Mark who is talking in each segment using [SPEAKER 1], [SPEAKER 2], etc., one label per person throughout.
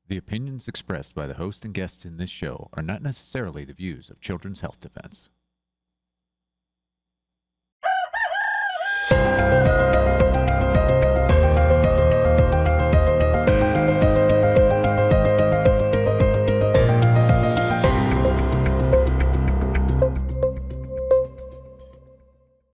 [SPEAKER 1] The opinions expressed by the host and guests in this show are not necessarily the views of Children's Health Defense.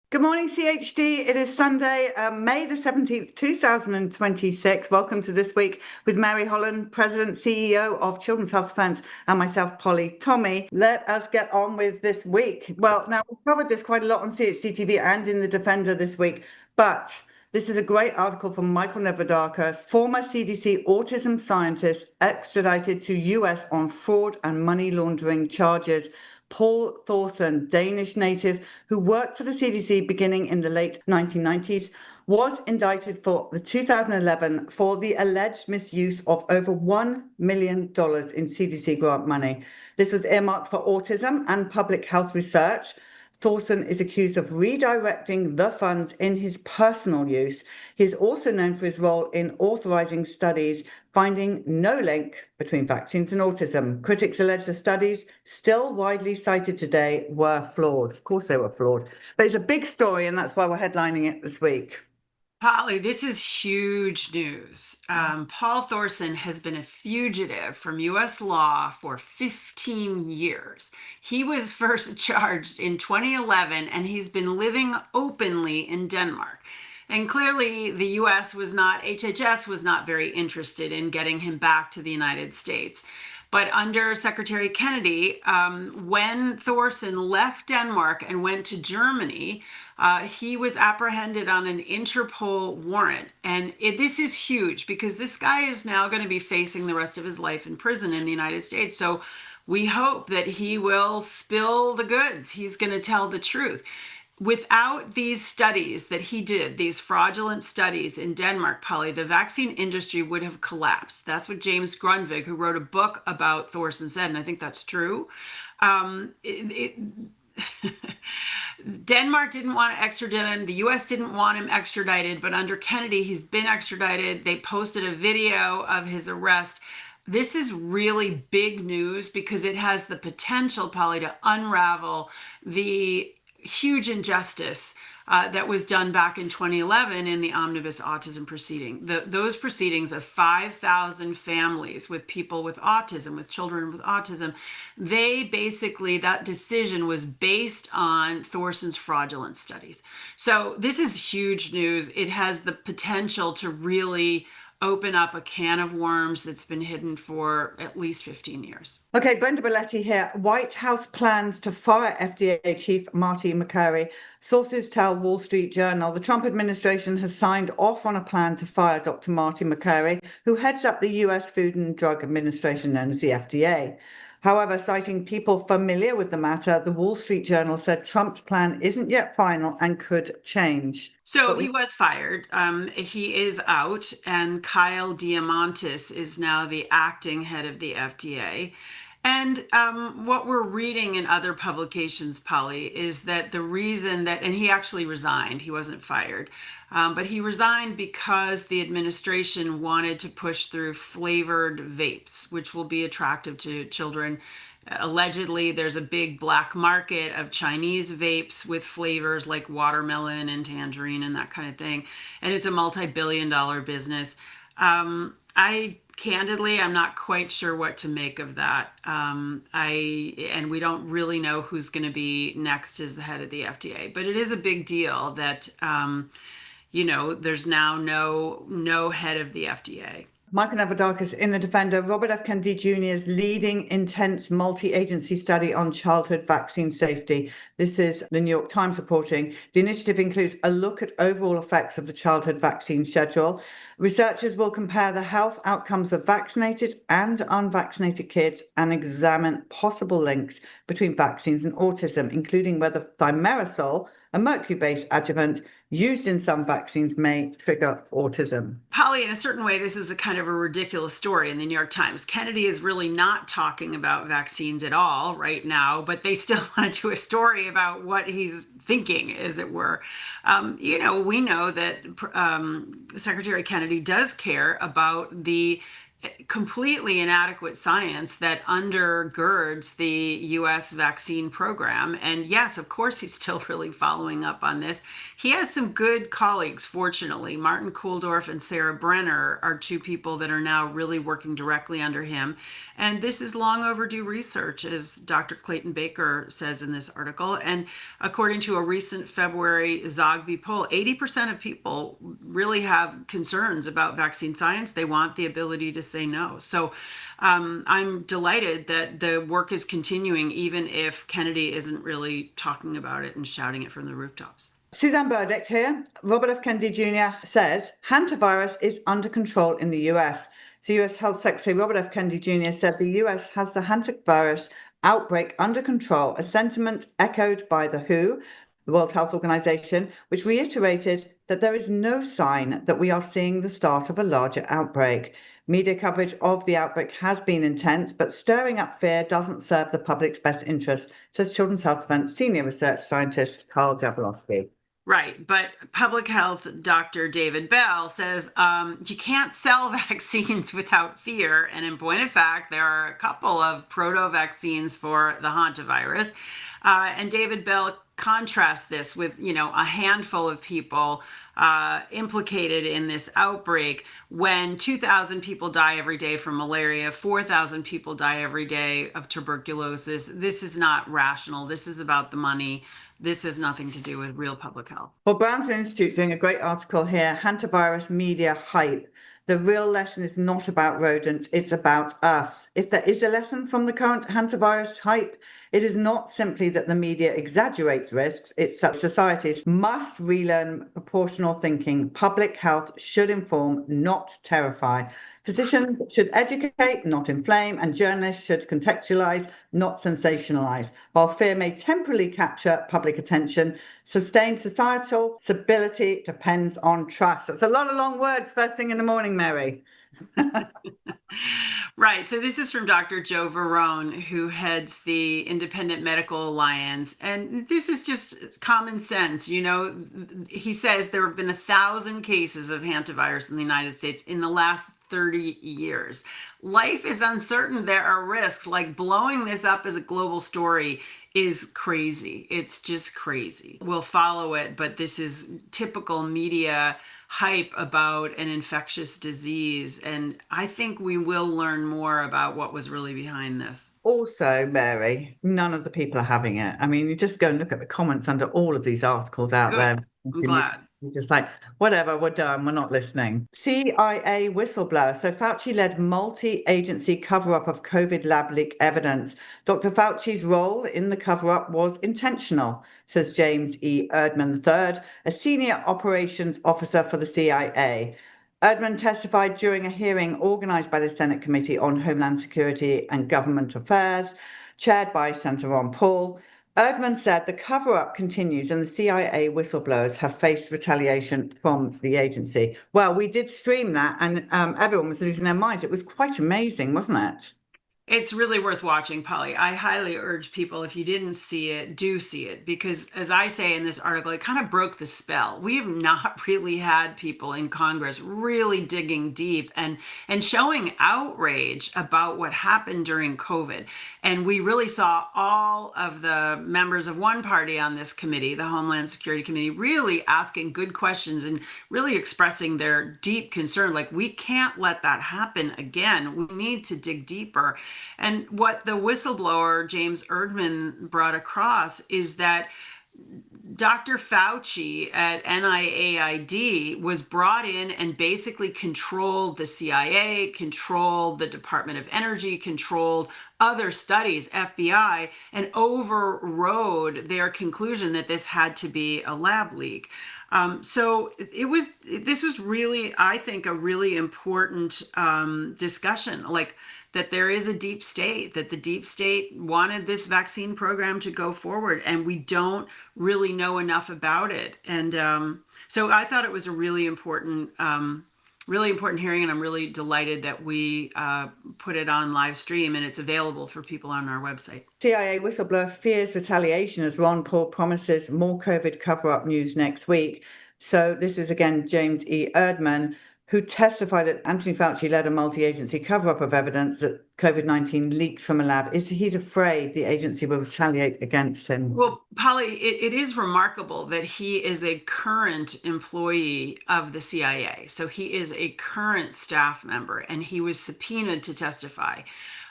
[SPEAKER 2] Good morning, CHD. It is Sunday, May the 17th, 2026. Welcome to This Week with Mary Holland, President, CEO of Children's Health Defense, and myself, Polly Tommey. Let us get on with this week. Well, now, we've covered this quite a lot on CHD TV and in The Defender this week, but this is a great article from Michael Nevadakis, former CDC autism scientist extradited to US on fraud and money laundering charges. Poul Thorsen, Danish native who worked for the CDC beginning in the late 1990s, was indicted for the 2011 for the alleged misuse of over $1 million in CDC grant money. This was earmarked for autism and public health research. Thorsen is accused of redirecting the funds in his personal use. He is also known for his role in authorizing studies finding no link between vaccines and autism. Critics allege the studies, still widely cited today, were flawed. Of course they were flawed. But it's a big story, and that's why we're headlining it this week.
[SPEAKER 3] Polly, this is huge news. Poul Thorsen has been a fugitive from U.S. law for 15 years. He was first charged in 2011, and he's been living openly in Denmark. And clearly, the U.S. HHS was not very interested in getting him back to the United States. But under Secretary Kennedy, when Thorsen left Denmark and went to Germany, he was apprehended on an Interpol warrant. And this is huge because this guy is now going to be facing the rest of his life in prison in the United States. So we hope that he will spill the goods. He's going to tell the truth. Without these studies that he did, these fraudulent studies in Denmark, Polly, the vaccine industry would have collapsed. That's what James Grunwald, who wrote a book about Thorsen, said, and I think that's true. Denmark didn't want to extradite him. The U.S. didn't want him extradited, but under Kennedy, he's been extradited. They posted a video of his arrest. This is really big news because it has the potential, Polly, to unravel the huge injustice that was done back in 2011 in the omnibus autism proceeding. Those proceedings of 5,000 families with people with autism, with children with autism, that decision was based on Thorsen's fraudulent studies. So this is huge news. It has the potential to really open up a can of worms that's been hidden for at least 15 years.
[SPEAKER 2] Okay, Brenda Belletti here. White House plans to fire FDA Chief Marty Makary. Sources tell Wall Street Journal the Trump administration has signed off on a plan to fire Dr. Marty Makary, who heads up the U.S. Food and Drug Administration, known as the FDA. However, citing people familiar with the matter, the Wall Street Journal said Trump's plan isn't yet final and could change.
[SPEAKER 3] So he was fired. He is out, and Kyle Diamantis is now the acting head of the FDA. And what we're reading in other publications, Polly, is that the reason and he actually resigned, he wasn't fired, but he resigned because the administration wanted to push through flavored vapes, which will be attractive to children. Allegedly, there's a big black market of Chinese vapes with flavors like watermelon and tangerine and that kind of thing. And it's a multi-billion-dollar business. Candidly, I'm not quite sure what to make of that. And we don't really know who's going to be next as the head of the FDA. But it is a big deal that, there's now no head of the FDA.
[SPEAKER 2] Michael Nevadakis in The Defender. Robert F. Kennedy Jr.'s leading intense multi-agency study on childhood vaccine safety. This is the New York Times reporting. The initiative includes a look at overall effects of the childhood vaccine schedule. Researchers will compare the health outcomes of vaccinated and unvaccinated kids and examine possible links between vaccines and autism, including whether thimerosal, a mercury-based adjuvant used in some vaccines, may trigger autism.
[SPEAKER 3] Polly, in a certain way, this is a kind of a ridiculous story in the New York Times. Kennedy is really not talking about vaccines at all right now, but they still want to do a story about what he's thinking, as it were. We know that Secretary Kennedy does care about the completely inadequate science that undergirds the US vaccine program. And yes, of course, he's still really following up on this. He has some good colleagues, fortunately. Martin Kulldorff and Sarah Brenner are two people that are now really working directly under him. And this is long overdue research, as Dr. Clayton Baker says in this article. And according to a recent February Zogby poll, 80% of people really have concerns about vaccine science. They want the ability to say no. So I'm delighted that the work is continuing, even if Kennedy isn't really talking about it and shouting it from the rooftops.
[SPEAKER 2] Suzanne Burdick here. Robert F. Kennedy Jr. says hantavirus is under control in the US. So US Health Secretary Robert F. Kennedy Jr. said the US has the hantavirus outbreak under control, a sentiment echoed by the WHO, the World Health Organization, which reiterated that there is no sign that we are seeing the start of a larger outbreak. Media coverage of the outbreak has been intense, but stirring up fear doesn't serve the public's best interest, says Children's Health Defense Senior Research Scientist Carl Jablonski.
[SPEAKER 3] Right. But public health Dr. David Bell says you can't sell vaccines without fear. And in point of fact, there are a couple of proto-vaccines for the hantavirus. And David Bell contrasts this with, a handful of people implicated in this outbreak when 2,000 people die every day from malaria, 4,000 people die every day of tuberculosis. This is not rational. This is about the money. This has nothing to do with real public health.
[SPEAKER 2] Well, Brownson Institute doing a great article here, hantavirus media hype. The real lesson is not about rodents, it's about us. If there is a lesson from the current hantavirus hype, it is not simply that the media exaggerates risks, it's that societies must relearn proportional thinking. Public health should inform, not terrify. Physicians should educate, not inflame, and journalists should contextualize, not sensationalize. While fear may temporarily capture public attention, sustained societal stability depends on trust. That's a lot of long words first thing in the morning, Mary.
[SPEAKER 3] Right. So this is from Dr. Joe Verone, who heads the Independent Medical Alliance. And this is just common sense. He says there have been 1,000 cases of hantavirus in the United States in the last 30 years. Life is uncertain. There are risks. Like blowing this up as a global story is crazy. It's just crazy. We'll follow it, but this is typical media hype about an infectious disease. And I think we will learn more about what was really behind this.
[SPEAKER 2] Also, Mary, none of the people are having it. I mean, you just go and look at the comments under all of these articles out
[SPEAKER 3] Good.
[SPEAKER 2] there.
[SPEAKER 3] I'm glad.
[SPEAKER 2] You're just like, whatever, we're done, we're not listening. CIA whistleblower. So Fauci led multi-agency cover-up of COVID lab leak evidence. Dr. Fauci's role in the cover-up was intentional, says James E. Erdman III, a senior operations officer for the CIA. Erdman testified during a hearing organized by the Senate Committee on Homeland Security and Government Affairs, chaired by Senator Ron Paul. Erdman said the cover-up continues and the CIA whistleblowers have faced retaliation from the agency. Well, we did stream that and everyone was losing their minds. It was quite amazing, wasn't it?
[SPEAKER 3] It's really worth watching, Polly. I highly urge people, if you didn't see it, do see it. Because as I say in this article, it kind of broke the spell. We have not really had people in Congress really digging deep and showing outrage about what happened during COVID. And we really saw all of the members of one party on this committee, the Homeland Security Committee, really asking good questions and really expressing their deep concern. Like, we can't let that happen again. We need to dig deeper. And what the whistleblower, James Erdman, brought across is that Dr. Fauci at NIAID was brought in and basically controlled the CIA, controlled the Department of Energy, controlled other studies, FBI, and overrode their conclusion that this had to be a lab leak. So this was really, I think, a really important discussion, like that there is a deep state, that the deep state wanted this vaccine program to go forward, and we don't really know enough about it. And so I thought it was a really important hearing, and I'm really delighted that we put it on live stream and it's available for people on our website.
[SPEAKER 2] CIA whistleblower fears retaliation as Ron Paul promises more COVID cover-up news next week. So this is again James E. Erdman, who testified that Anthony Fauci led a multi-agency cover-up of evidence that COVID-19 leaked from a lab. He's afraid the agency will retaliate against him.
[SPEAKER 3] Well, Polly, it is remarkable that he is a current employee of the CIA. So he is a current staff member, and he was subpoenaed to testify.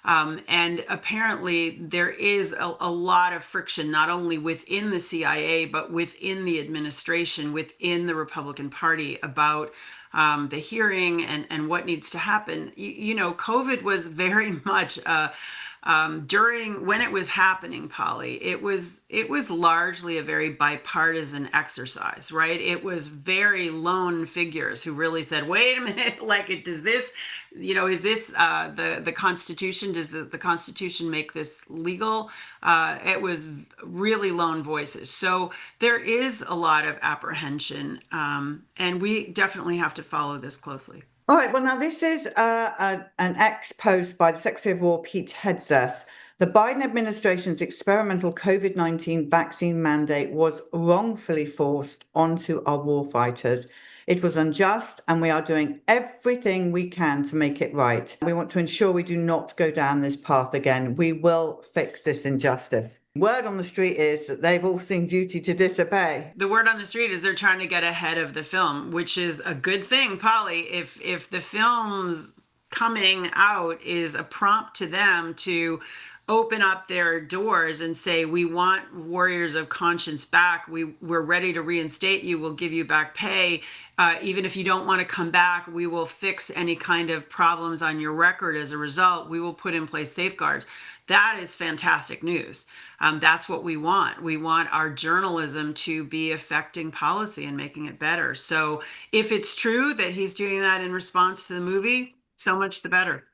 [SPEAKER 3] And apparently there is a lot of friction, not only within the CIA, but within the administration, within the Republican Party about the hearing and what needs to happen. You know, COVID was very much during when it was happening, Polly, it was largely a very bipartisan exercise, right? It was very lone figures who really said, wait a minute, like does this, you know, is this the Constitution? Does the Constitution make this legal? It was really lone voices. So there is a lot of apprehension, and we definitely have to follow this closely.
[SPEAKER 2] All right, well, now this is an ex post by the Secretary of War, Pete Hegseth. The Biden administration's experimental COVID-19 vaccine mandate was wrongfully forced onto our warfighters. It was unjust, and we are doing everything we can to make it right. We want to ensure we do not go down this path again. We will fix this injustice. Word on the street is that they've all seen duty to disobey.
[SPEAKER 3] The word on the street is they're trying to get ahead of the film, which is a good thing, Polly. If the film's coming out is a prompt to them to open up their doors and say, we want warriors of conscience back. We're ready to reinstate you. We'll give you back pay. Even if you don't want to come back, we will fix any kind of problems on your record as a result. We will put in place safeguards. That is fantastic news. That's what we want. We want our journalism to be affecting policy and making it better. So if it's true that he's doing that in response to the movie, so much the better.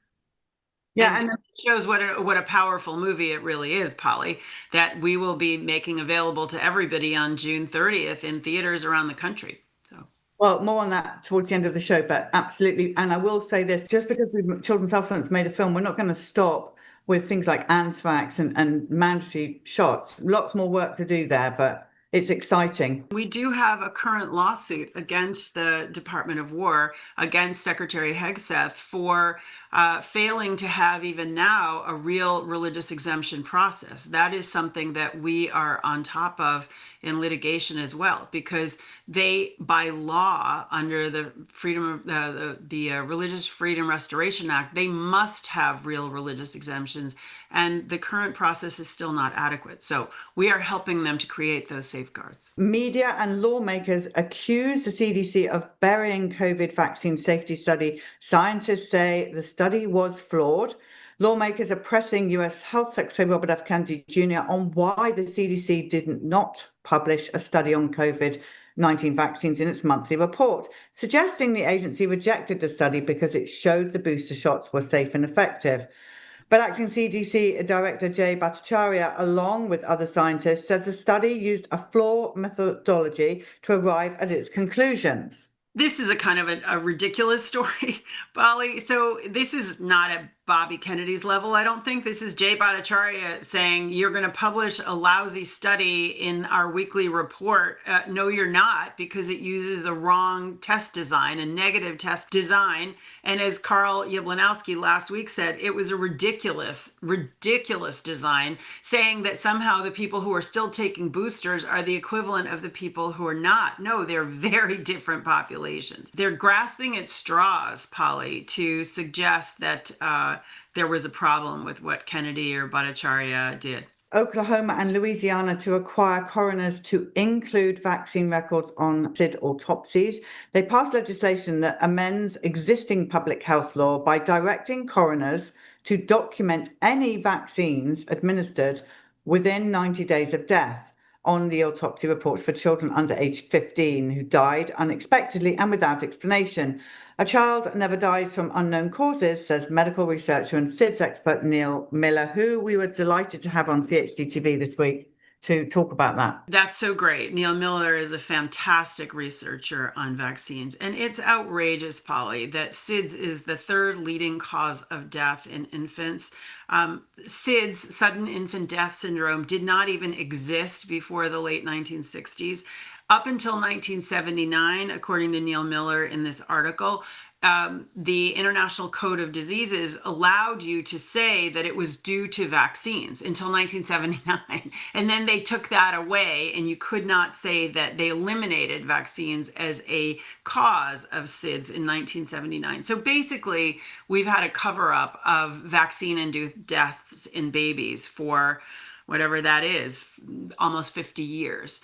[SPEAKER 3] Yeah, and it shows what a powerful movie it really is, Polly, that we will be making available to everybody on June 30th in theaters around the country. So,
[SPEAKER 2] well, more on that towards the end of the show, but absolutely. And I will say this, just because Children's Health Fund made a film, we're not going to stop with things like anthrax and mandatory shots. Lots more work to do there, but it's exciting.
[SPEAKER 3] We do have a current lawsuit against the Department of War, against Secretary Hegseth for failing to have even now a real religious exemption process. That is something that we are on top of in litigation as well, because they, by law, under the Religious Freedom Restoration Act, they must have real religious exemptions, and the current process is still not adequate. So we are helping them to create those safeguards.
[SPEAKER 2] Media and lawmakers accuse the CDC of burying COVID vaccine safety study. Scientists say the study was flawed. Lawmakers are pressing US Health Secretary Robert F. Kennedy Jr. on why the CDC did not publish a study on COVID-19 vaccines in its monthly report, suggesting the agency rejected the study because it showed the booster shots were safe and effective. But acting CDC Director Jay Bhattacharya, along with other scientists, said the study used a flawed methodology to arrive at its conclusions.
[SPEAKER 3] This is a kind of a ridiculous story, Polly. So this is not at Bobby Kennedy's level. I don't think this is Jay Bhattacharya saying you're going to publish a lousy study in our weekly report. No, you're not, because it uses a wrong test design, a negative test design. And as Carl Yablonowski last week said, it was a ridiculous design, saying that somehow the people who are still taking boosters are the equivalent of the people who are not. No, they're very different populations. They're grasping at straws, Polly, to suggest that there was a problem with what Kennedy or Bhattacharya did.
[SPEAKER 2] Oklahoma and Louisiana to require coroners to include vaccine records on SID autopsies. They passed legislation that amends existing public health law by directing coroners to document any vaccines administered within 90 days of death on the autopsy reports for children under age 15 who died unexpectedly and without explanation. A child never dies from unknown causes, says medical researcher and SIDS expert Neil Miller, who we were delighted to have on CHD TV this week to talk about that.
[SPEAKER 3] That's so great. Neil Miller is a fantastic researcher on vaccines. And it's outrageous, Polly, that SIDS is the third leading cause of death in infants. SIDS, sudden infant death syndrome, did not even exist before the late 1960s. Up until 1979, according to Neil Miller in this article, the International Code of Diseases allowed you to say that it was due to vaccines until 1979. And then they took that away, and you could not say that they eliminated vaccines as a cause of SIDS in 1979. So basically, we've had a cover up of vaccine-induced deaths in babies for whatever that is, almost 50 years.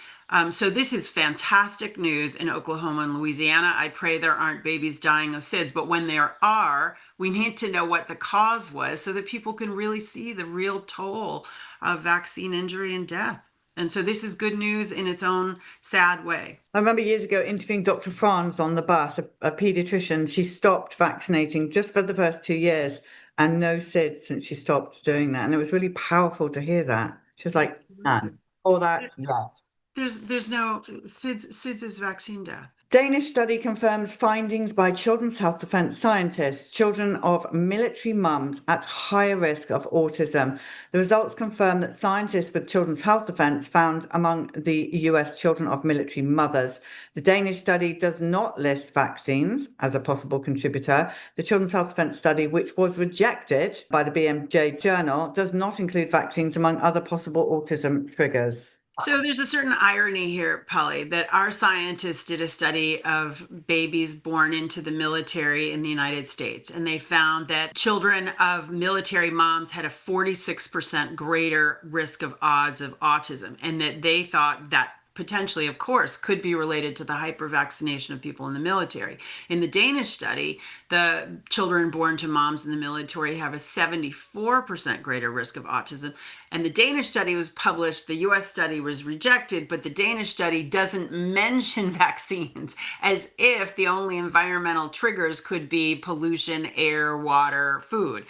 [SPEAKER 3] So this is fantastic news in Oklahoma and Louisiana. I pray there aren't babies dying of SIDS, but when there are, we need to know what the cause was so that people can really see the real toll of vaccine injury and death. And so this is good news in its own sad way.
[SPEAKER 2] I remember years ago interviewing Dr. Franz on the bus, a pediatrician. She stopped vaccinating just for the first 2 years and no SIDS since she stopped doing that. And it was really powerful to hear that. She was like, man, all that, yes.
[SPEAKER 3] There's no SIDS is vaccine death.
[SPEAKER 2] Danish study confirms findings by Children's Health Defence scientists, children of military mums at higher risk of autism. The results confirm that scientists with Children's Health Defence found among the US children of military mothers. The Danish study does not list vaccines as a possible contributor. The Children's Health Defence study, which was rejected by the BMJ journal, does not include vaccines among other possible autism triggers.
[SPEAKER 3] So there's a certain irony here, Polly, that our scientists did a study of babies born into the military in the United States, and they found that children of military moms had a 46% greater risk of odds of autism, and that they thought that potentially, of course, could be related to the hypervaccination of people in the military. In the Danish study, the children born to moms in the military have a 74% greater risk of autism. And the Danish study was published, the US study was rejected, but the Danish study doesn't mention vaccines, as if the only environmental triggers could be pollution, air, water, food.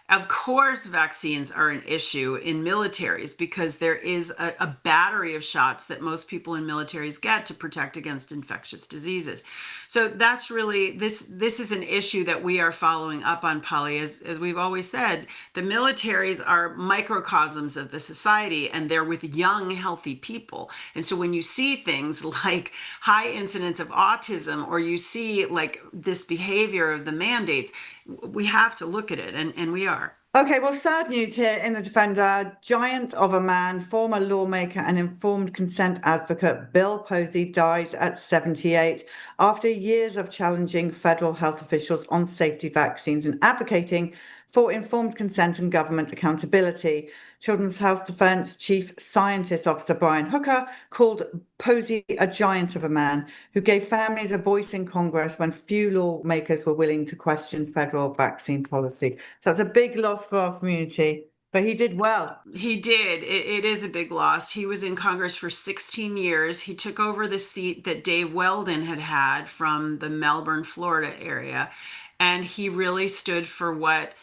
[SPEAKER 3] Of course, vaccines are an issue in militaries because there is a battery of shots that most people in militaries get to protect against infectious diseases. So that's really, this is an issue that we are following up on, Polly. As we've always said, the militaries are microcosms of the society, and they're with young, healthy people. And so when you see things like high incidence of autism, or you see like this behavior of the mandates, we have to look at it, and we are.
[SPEAKER 2] Okay, well, sad news here in The Defender. Giant of a man, former lawmaker and informed consent advocate Bill Posey dies at 78 after years of challenging federal health officials on safety vaccines and advocating for informed consent and government accountability. Children's Health Defence Chief Scientist Officer Brian Hooker called Posey a giant of a man who gave families a voice in Congress when few lawmakers were willing to question federal vaccine policy. So it's a big loss for our community, but he did well.
[SPEAKER 3] He did. It is a big loss. He was in Congress for 16 years. He took over the seat that Dave Weldon had from the Melbourne, Florida area. And he really stood for what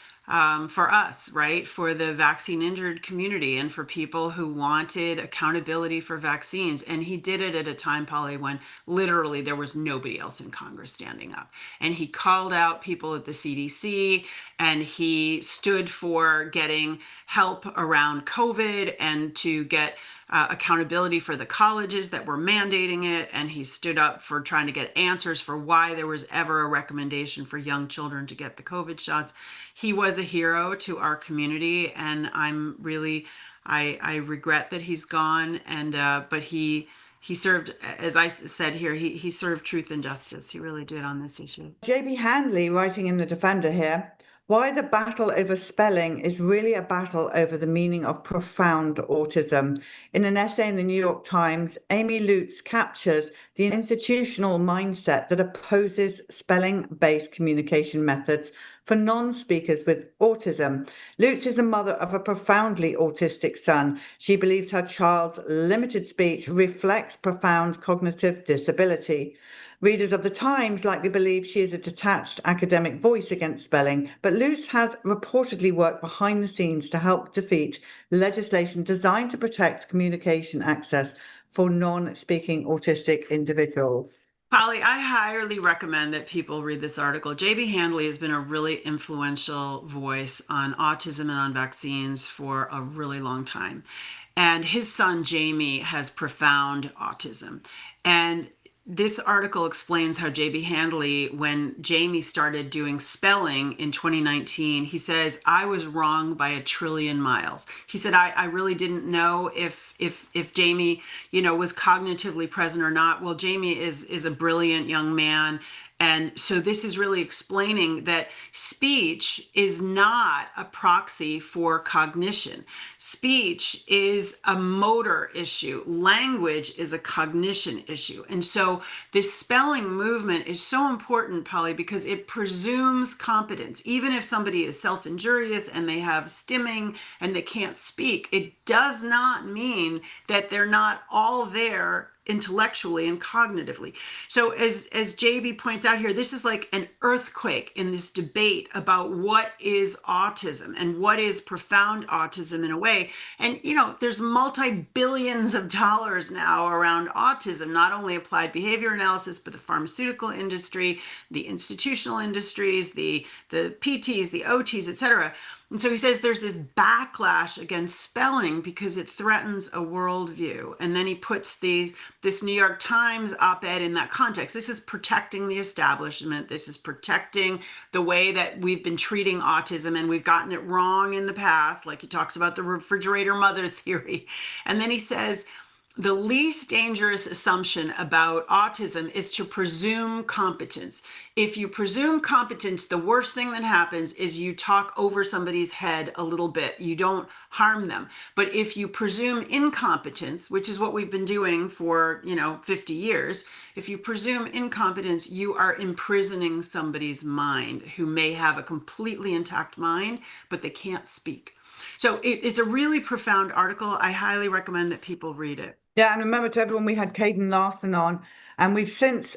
[SPEAKER 3] for us, right? For the vaccine injured community and for people who wanted accountability for vaccines. And he did it at a time, Polly, when literally there was nobody else in Congress standing up. And he called out people at the CDC, and he stood for getting help around COVID and to get accountability for the colleges that were mandating it. And he stood up for trying to get answers for why there was ever a recommendation for young children to get the COVID shots. He was a hero to our community, and I'm really, I regret that he's gone. And but he served, as I said here, he served truth and justice. He really did on this issue.
[SPEAKER 2] JB Handley, writing in The Defender here, why the battle over spelling is really a battle over the meaning of profound autism. In an essay in the New York Times, Amy Lutz captures the institutional mindset that opposes spelling-based communication methods for non-speakers with autism. Lutz is a mother of a profoundly autistic son. She believes her child's limited speech reflects profound cognitive disability. Readers of the Times likely believe she is a detached academic voice against spelling, but Lutz has reportedly worked behind the scenes to help defeat legislation designed to protect communication access for non-speaking autistic individuals.
[SPEAKER 3] Polly, I highly recommend that people read this article. JB Handley has been a really influential voice on autism and on vaccines for a really long time. And his son, Jamie, has profound autism. And this article explains how J.B. Handley, when Jamie started doing spelling in 2019, he says, I was wrong by 1 trillion miles. He said, I really didn't know if Jamie, was cognitively present or not. Well, Jamie is a brilliant young man. And so this is really explaining that speech is not a proxy for cognition. Speech is a motor issue. Language is a cognition issue. And so this spelling movement is so important, Polly, because it presumes competence. Even if somebody is self-injurious and they have stimming and they can't speak, it does not mean that they're not all there intellectually and cognitively. So as JB points out here, this is like an earthquake in this debate about what is autism and what is profound autism in a way. And, there's multi-billions of dollars now around autism, not only applied behavior analysis, but the pharmaceutical industry, the institutional industries, the PTs, the OTs, et cetera. And so he says there's this backlash against spelling because it threatens a worldview. And then he puts this New York Times op-ed in that context. This is protecting the establishment. This is protecting the way that we've been treating autism, and we've gotten it wrong in the past. Like he talks about the refrigerator mother theory. And then he says, the least dangerous assumption about autism is to presume competence. If you presume competence, the worst thing that happens is you talk over somebody's head a little bit. You don't harm them. But if you presume incompetence, which is what we've been doing for, 50 years, if you presume incompetence, you are imprisoning somebody's mind who may have a completely intact mind, but they can't speak. So it's a really profound article. I highly recommend that people read it.
[SPEAKER 2] Yeah, and remember to everyone, we had Caden Larson on, and we've since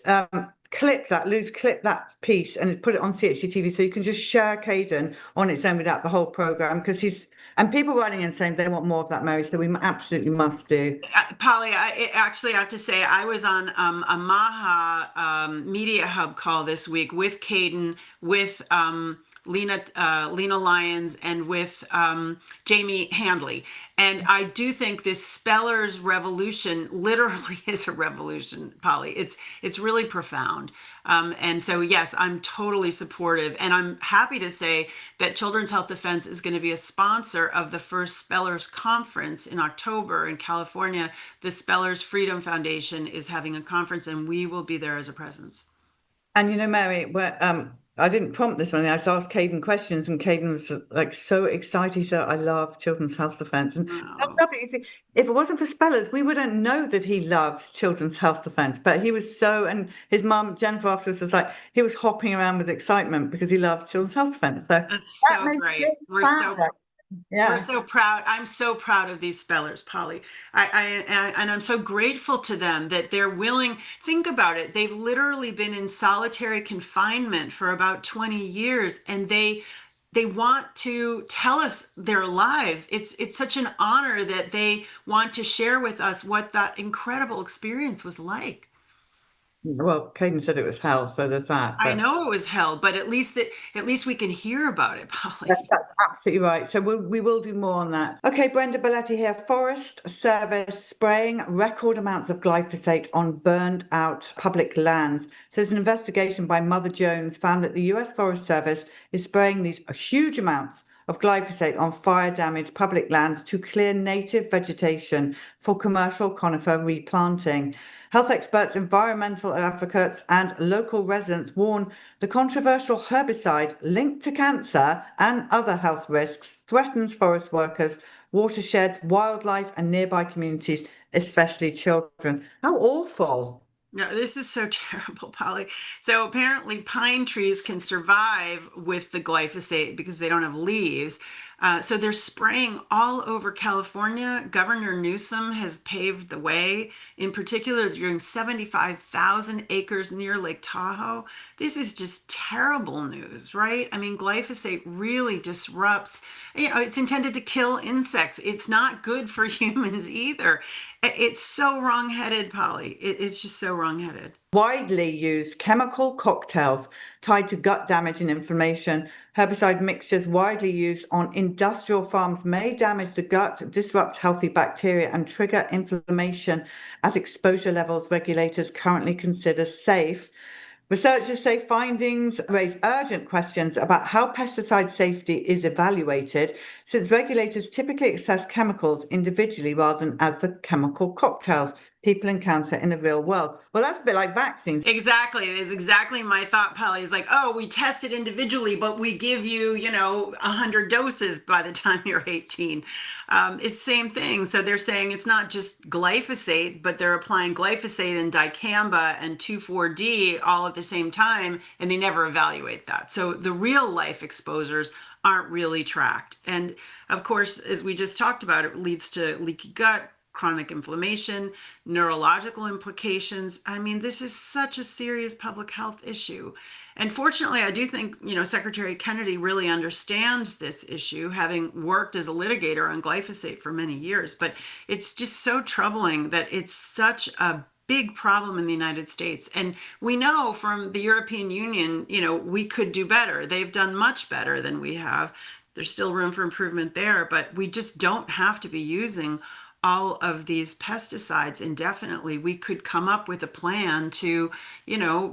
[SPEAKER 2] clipped that piece and put it on CHD TV, so you can just share Caden on its own without the whole program, because and people writing in saying they want more of that, Mary, so we absolutely must do.
[SPEAKER 3] Polly, I have to say, I was on a Maha Media Hub call this week with Caden, with Lena Lyons, and with Jamie Handley. And I do think this spellers revolution literally is a revolution, Polly. It's really profound. And so, yes, I'm totally supportive. And I'm happy to say that Children's Health Defense is going to be a sponsor of the first Spellers Conference in October in California. The Spellers Freedom Foundation is having a conference, and we will be there as a presence.
[SPEAKER 2] And Mary, I didn't prompt this one. I just asked Caden questions, and Caden was like so excited. He said, I love Children's Health Defense. And that's lovely. You see, if it wasn't for spellers, we wouldn't know that he loves Children's Health Defense. But he was and his mum, Jennifer, afterwards was like, he was hopping around with excitement because he loves Children's Health Defense. So
[SPEAKER 3] that's so great. We're so proud. I'm so proud of these spellers, Polly. And I'm so grateful to them that they're willing. Think about it. They've literally been in solitary confinement for about 20 years, and they want to tell us their lives. It's such an honor that they want to share with us what that incredible experience was like.
[SPEAKER 2] Well, Caden said it was hell, so there's that.
[SPEAKER 3] I know it was hell, but at least we can hear about it, Polly.
[SPEAKER 2] That's absolutely right. So we will do more on that. Okay, Brenda Belletti here. Forest Service spraying record amounts of glyphosate on burned out public lands. So there's an investigation by Mother Jones found that the US Forest Service is spraying these huge amounts of glyphosate on fire-damaged public lands to clear native vegetation for commercial conifer replanting. Health experts, environmental advocates, and local residents warn the controversial herbicide linked to cancer and other health risks threatens forest workers, watersheds, wildlife, and nearby communities, especially children. How awful.
[SPEAKER 3] No, this is so terrible, Polly. So apparently pine trees can survive with the glyphosate because they don't have leaves. So they're spraying all over California. Governor Newsom has paved the way. In particular, they're doing 75,000 acres near Lake Tahoe. This is just terrible news, right? I mean, glyphosate really disrupts, it's intended to kill insects. It's not good for humans either. It's so wrong-headed, Polly. It's just so wrong-headed.
[SPEAKER 2] Widely used chemical cocktails tied to gut damage and inflammation. Herbicide mixtures widely used on industrial farms may damage the gut, disrupt healthy bacteria, and trigger inflammation at exposure levels regulators currently consider safe. Researchers say findings raise urgent questions about how pesticide safety is evaluated, since regulators typically assess chemicals individually rather than as the chemical cocktails people encounter in the real world. Well, that's a bit like vaccines.
[SPEAKER 3] Exactly. It is exactly my thought, Polly. Is like, oh, we test it individually, but we give you, 100 doses by the time you're 18. It's the same thing. So they're saying it's not just glyphosate, but they're applying glyphosate and dicamba and 2,4-D all at the same time, and they never evaluate that. So the real life exposures aren't really tracked. And of course, as we just talked about, it leads to leaky gut, chronic inflammation, neurological implications. I mean, this is such a serious public health issue. And fortunately, I do think, Secretary Kennedy really understands this issue, having worked as a litigator on glyphosate for many years. But it's just so troubling that it's such a big problem in the United States. And we know from the European Union, we could do better. They've done much better than we have. There's still room for improvement there, but we just don't have to be using all of these pesticides indefinitely. We could come up with a plan to,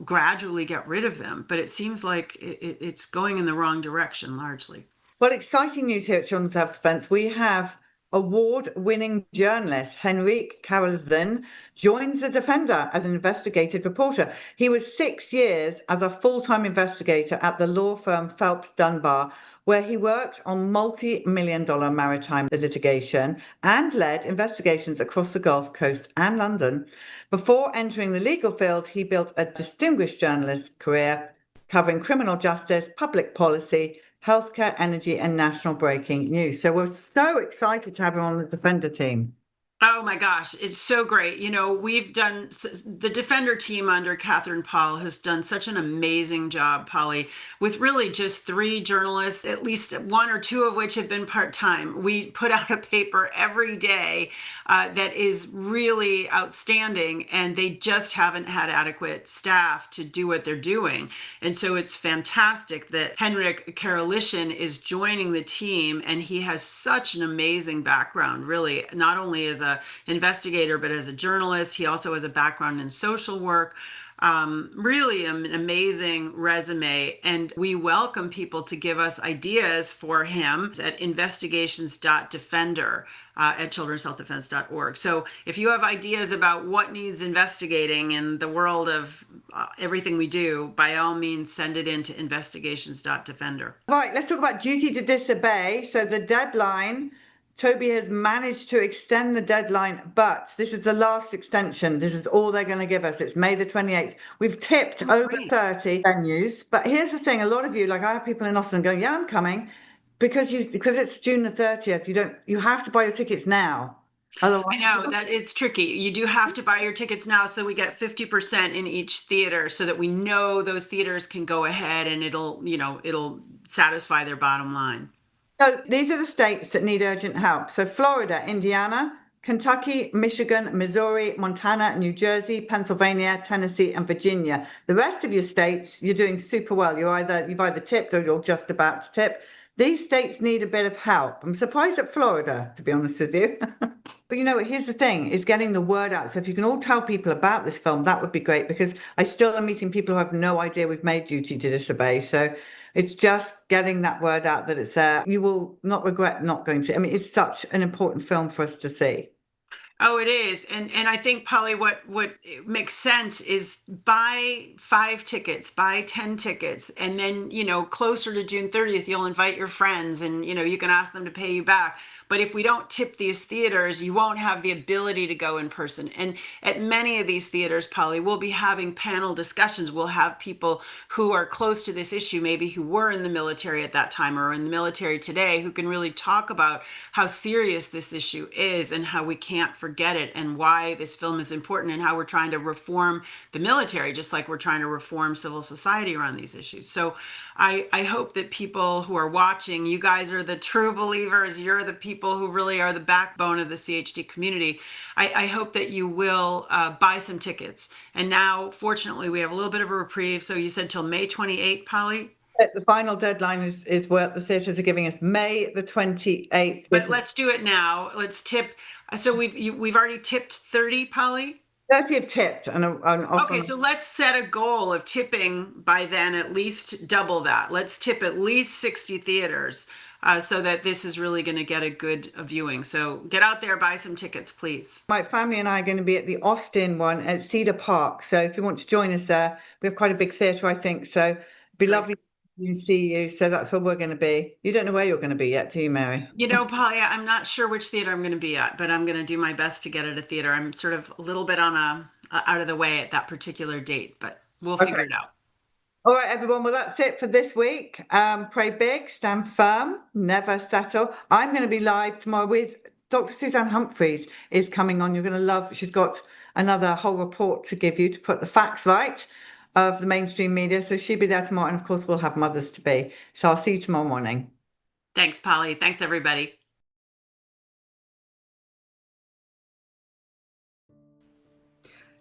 [SPEAKER 3] gradually get rid of them. But it seems like it's going in the wrong direction largely.
[SPEAKER 2] Well, exciting news here at Children's Health Defence. We have award-winning journalist Henrik Karlsson joins the Defender as an investigative reporter. He was 6 years as a full-time investigator at the law firm Phelps Dunbar, where he worked on multi-million-dollar maritime litigation and led investigations across the Gulf Coast and London. Before entering the legal field, he built a distinguished journalist career covering criminal justice, public policy, healthcare, energy, and national breaking news. So we're so excited to have him on the Defender team.
[SPEAKER 3] Oh my gosh, it's so great. We've done the Defender team under Catherine Paul has done such an amazing job, Polly, with really just 3 journalists, at least 1 or 2 of which have been part-time. We put out a paper every day that is really outstanding, and they just haven't had adequate staff to do what they're doing. And so it's fantastic that Henrik Karlsson is joining the team, and he has such an amazing background, really, not only as a investigator, but as a journalist. He also has a background in social work. Really an amazing resume. And we welcome people to give us ideas for him at investigations.defender at childrenshealthdefense.org. So if you have ideas about what needs investigating in the world of everything we do, by all means, send it in to investigations.defender.
[SPEAKER 2] Right, let's talk about duty to disobey. So the deadline, Toby has managed to extend the deadline, but this is the last extension. This is all they're going to give us. It's May the 28th. We've tipped over 30 venues. But here's the thing. A lot of you, like I have people in Austin going, yeah, I'm coming. Because it's June the 30th, you have to buy your tickets now. Otherwise,
[SPEAKER 3] I know that it's tricky. You do have to buy your tickets now, so we get 50% in each theater, so that we know those theaters can go ahead and it'll satisfy their bottom line.
[SPEAKER 2] So these are the states that need urgent help. So Florida, Indiana, Kentucky, Michigan, Missouri, Montana, New Jersey, Pennsylvania, Tennessee, and Virginia. The rest of your states, you're doing super well. You've either tipped or you're just about to tip. These states need a bit of help. I'm surprised at Florida, to be honest with you. But here's the thing, is getting the word out. So if you can all tell people about this film, that would be great, because I still am meeting people who have no idea we've made Duty to Disobey. So it's just getting that word out that it's there. You will not regret not going to. I mean, it's such an important film for us to see.
[SPEAKER 3] Oh, it is. And I think, Polly, what makes sense is buy 5 tickets, buy 10 tickets, and then, closer to June 30th, you'll invite your friends and, you can ask them to pay you back. But if we don't tip these theaters, you won't have the ability to go in person. And at many of these theaters, Polly, we'll be having panel discussions. We'll have people who are close to this issue, maybe who were in the military at that time or in the military today, who can really talk about how serious this issue is and how we can't forget forget it, and why this film is important, and how we're trying to reform the military, just like we're trying to reform civil society around these issues. So I hope that people who are watching, you guys are the true believers. You're the people who really are the backbone of the CHD community. I hope that you will buy some tickets. And now, fortunately, we have a little bit of a reprieve. So you said till May 28th, Polly?
[SPEAKER 2] The final deadline is what the theatres are giving us, May the 28th.
[SPEAKER 3] But let's do it now. Let's tip. So we've already tipped 30, Polly?
[SPEAKER 2] 30 have tipped and
[SPEAKER 3] Okay, so let's set a goal of tipping by then at least double that. Let's tip at least 60 theaters so that this is really going to get a good viewing. So get out there, buy some tickets, please.
[SPEAKER 2] My family and I are going to be at the Austin one at Cedar Park. So if you want to join us there, we have quite a big theatre, I think. So it'd be lovely to see you. So that's where we're going to be. You don't know where you're going to be yet, do you, Mary?
[SPEAKER 3] You know, Polly, I'm not sure which theater I'm going to be at, but I'm going to do my best to get at a theater. I'm sort of a little bit on out of the way at that particular date, but we'll figure it out.
[SPEAKER 2] All right, everyone. Well, that's it for this week. Pray big, stand firm, never settle. I'm going to be live tomorrow with Dr. Suzanne Humphreys is coming on. You're going to love. She's got another whole report to give you to put the facts right of the mainstream media. So she'll be there tomorrow. And of course, we'll have mothers to be. So I'll see you tomorrow morning.
[SPEAKER 3] Thanks, Polly. Thanks, everybody.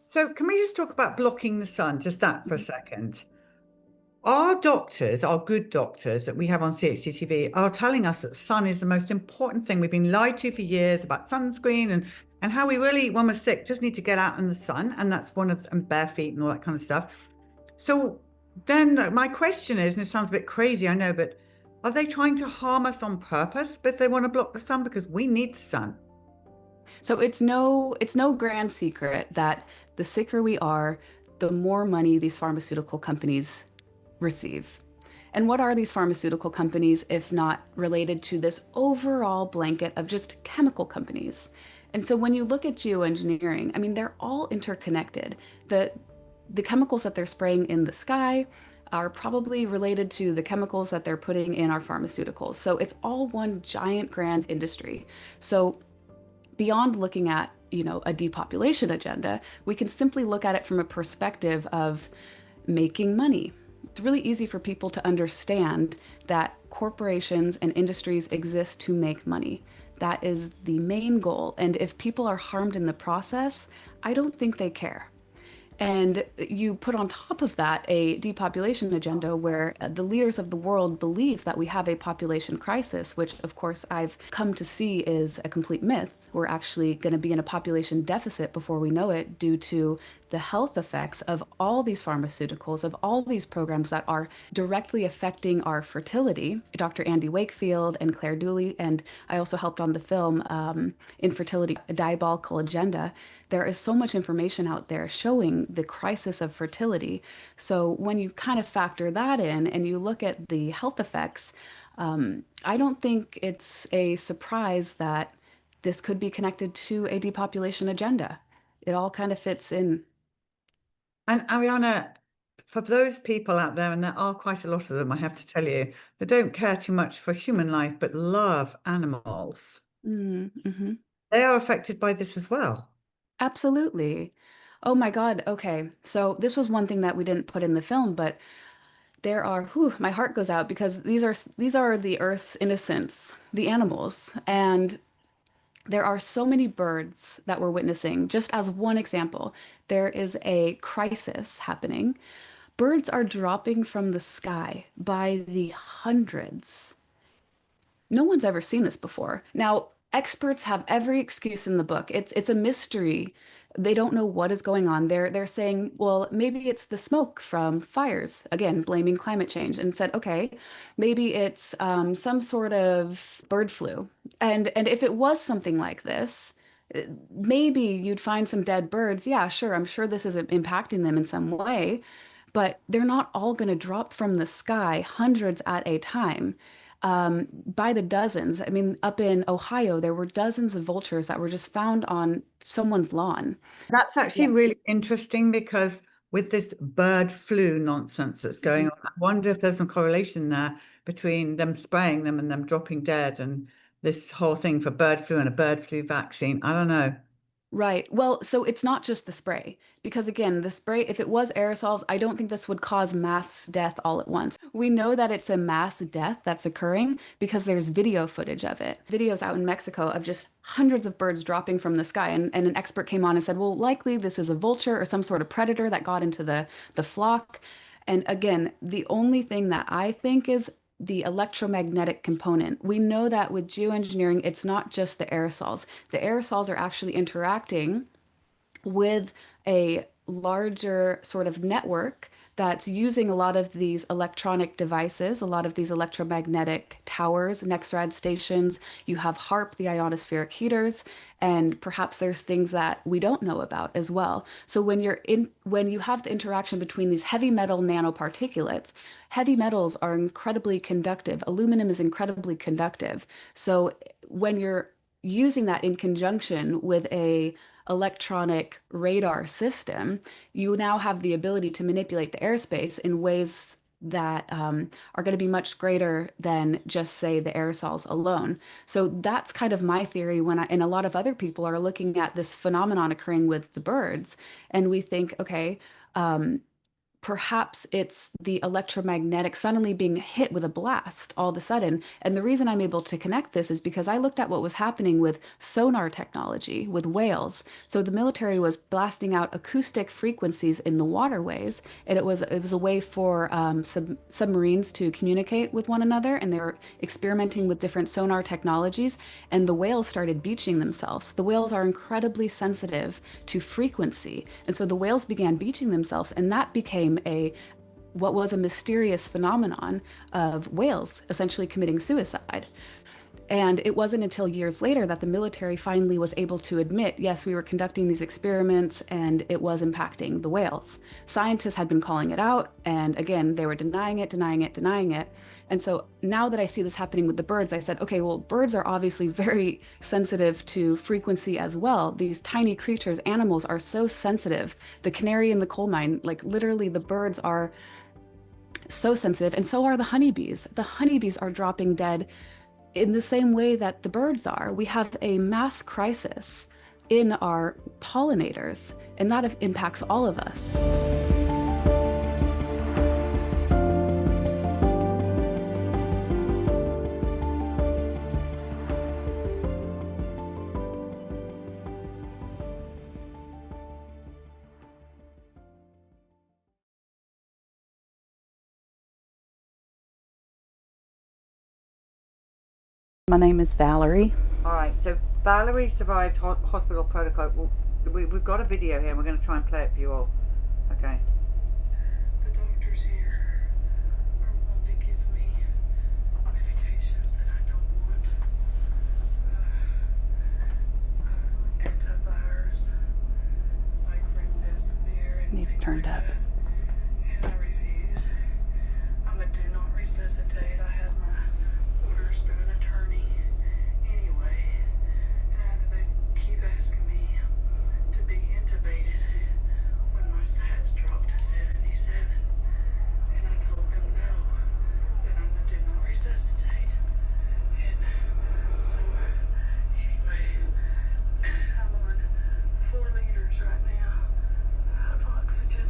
[SPEAKER 2] So can we just talk about blocking the sun? Just that for a second. Our doctors, our good doctors that we have on CHD TV are telling us that sun is the most important thing. We've been lied to for years about sunscreen and how we really, when we're sick, just need to get out in the sun. And that's one of, and bare feet and all that kind of stuff. So then my question is, and it sounds a bit crazy, I know, but are they trying to harm us on purpose? But they want to block the sun because we need the sun.
[SPEAKER 4] So it's no grand secret that the sicker we are, the more money these pharmaceutical companies receive. And what are these pharmaceutical companies if not related to this overall blanket of just chemical companies? And so when you look at geoengineering, I mean, they're all interconnected. The chemicals that they're spraying in the sky are probably related to the chemicals that they're putting in our pharmaceuticals. So it's all one giant grand industry. So beyond looking at, a depopulation agenda, we can simply look at it from a perspective of making money. It's really easy for people to understand that corporations and industries exist to make money. That is the main goal. And if people are harmed in the process, I don't think they care. And you put on top of that a depopulation agenda where the leaders of the world believe that we have a population crisis, which of course I've come to see is a complete myth. We're actually going to be in a population deficit before we know it due to the health effects of all these pharmaceuticals, of all these programs that are directly affecting our fertility. Dr. Andy Wakefield and Claire Dooley, and I also helped on the film Infertility, a Diabolical Agenda. There is so much information out there showing the crisis of fertility. So when you kind of factor that in and you look at the health effects, I don't think it's a surprise that this could be connected to a depopulation agenda. It all kind of fits in.
[SPEAKER 2] And Ariana, for those people out there, and there are quite a lot of them, I have to tell you, that don't care too much for human life, but love animals,
[SPEAKER 4] Mm-hmm.
[SPEAKER 2] they are affected by this as well.
[SPEAKER 4] Absolutely. Oh my God. Okay. So this was one thing that we didn't put in the film, but there are, my heart goes out because these are the Earth's innocents, the animals. And there are so many birds that we're witnessing. Just as one example, there is a crisis happening. Birds are dropping from the sky by the hundreds. No one's ever seen this before. Now, experts have every excuse in the book. It's a mystery. They don't know what is going on. They're saying, well, maybe it's the smoke from fires. Again, blaming climate change, and said, okay, maybe it's some sort of bird flu. And if it was something like this, maybe you'd find some dead birds. Yeah, sure. I'm sure this is impacting them in some way, but they're not all going to drop from the sky, hundreds at a time. By the dozens. I mean, up in Ohio, there were dozens of vultures that were just found on someone's lawn.
[SPEAKER 2] That's actually really interesting because with this bird flu nonsense that's going on, I wonder if there's some correlation there between them spraying them and them dropping dead and this whole thing for bird flu and a bird flu vaccine. I don't know.
[SPEAKER 4] Right. Well, so it's not just the spray, because again, the spray, if it was aerosols, I don't think this would cause mass death all at once. We know that it's a mass death that's occurring because there's video footage of it. Videos out in Mexico of just hundreds of birds dropping from the sky. And an expert came on and said, well, likely this is a vulture or some sort of predator that got into the flock. And again, the only thing that I think is the electromagnetic component. We know that with geoengineering, it's not just the aerosols. The aerosols are actually interacting with a larger sort of network that's using a lot of these electronic devices, a lot of these electromagnetic towers, NEXRAD stations. You have HARP, the ionospheric heaters, and perhaps there's things that we don't know about as well. So when you have the interaction between these heavy metal nanoparticulates, heavy metals are incredibly conductive. Aluminum is incredibly conductive. So when you're using that in conjunction with a electronic radar system, you now have the ability to manipulate the airspace in ways that are going to be much greater than just say the aerosols alone. So that's kind of my theory and a lot of other people are looking at this phenomenon occurring with the birds, and we think, okay, perhaps it's the electromagnetic suddenly being hit with a blast all of a sudden. And the reason I'm able to connect this is because I looked at what was happening with sonar technology with whales. So the military was blasting out acoustic frequencies in the waterways, and it was a way for submarines to communicate with one another, and they were experimenting with different sonar technologies, and the whales started beaching themselves. The whales are incredibly sensitive to frequency, and so the whales began beaching themselves, and that became what was a mysterious phenomenon of whales essentially committing suicide. And it wasn't until years later that the military finally was able to admit, yes, we were conducting these experiments and it was impacting the whales. Scientists had been calling it out, and again, they were denying it. And so now that I see this happening with the birds, I said, okay, well, birds are obviously very sensitive to frequency as well. These tiny creatures, animals, are so sensitive. The canary in the coal mine, like literally the birds are so sensitive, and so are the honeybees. The honeybees are dropping dead in the same way that the birds are. We have a mass crisis in our pollinators, and that impacts all of us. My name is Valerie.
[SPEAKER 2] All right, so Valerie survived hospital protocol. We've got a video here, and we're going to try and play it for you all. Okay.
[SPEAKER 5] The doctors here are wanting to give me medications that I don't want. Antivirus, like remdesivir and
[SPEAKER 4] Needs
[SPEAKER 5] things
[SPEAKER 4] turned
[SPEAKER 5] like
[SPEAKER 4] up.
[SPEAKER 5] that. And I refuse. I'm a do not resuscitate. I have my orders through an attorney anyway. And they keep asking me to be intubated when my SATs dropped to 77. And I told them no, that I'm a do not resuscitate. And so, anyway, I'm on 4 liters right now of oxygen.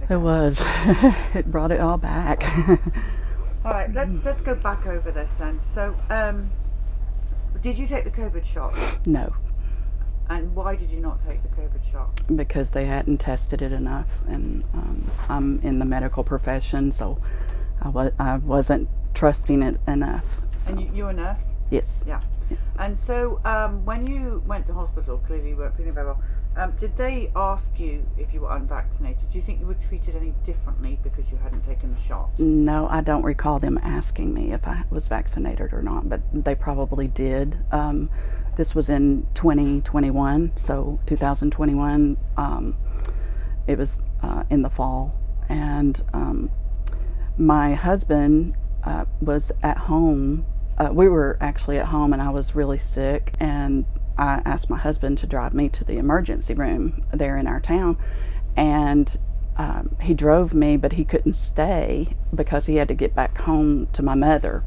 [SPEAKER 2] again.
[SPEAKER 6] It was. It brought it all back.
[SPEAKER 2] All right, let's go back over this then. So, did you take the COVID shot?
[SPEAKER 6] No,
[SPEAKER 2] And why did you not take the COVID shot?
[SPEAKER 6] because they hadn't tested it enough, and I'm in the medical profession, so I wasn't trusting it enough. So.
[SPEAKER 2] And you're a nurse?
[SPEAKER 6] Yes.
[SPEAKER 2] Yeah.
[SPEAKER 6] Yes.
[SPEAKER 2] And so when you went to hospital, clearly you weren't feeling very well, did they ask you if you were unvaccinated? Do you think you were treated any differently because you hadn't taken the shot?
[SPEAKER 6] No, I don't recall them asking me if I was vaccinated or not, but they probably did. This was in 2021, so 2021. It was in the fall, and my husband was at home. We were actually at home, and I was really sick, and I asked my husband to drive me to the emergency room there in our town, and he drove me, but he couldn't stay because he had to get back home to my mother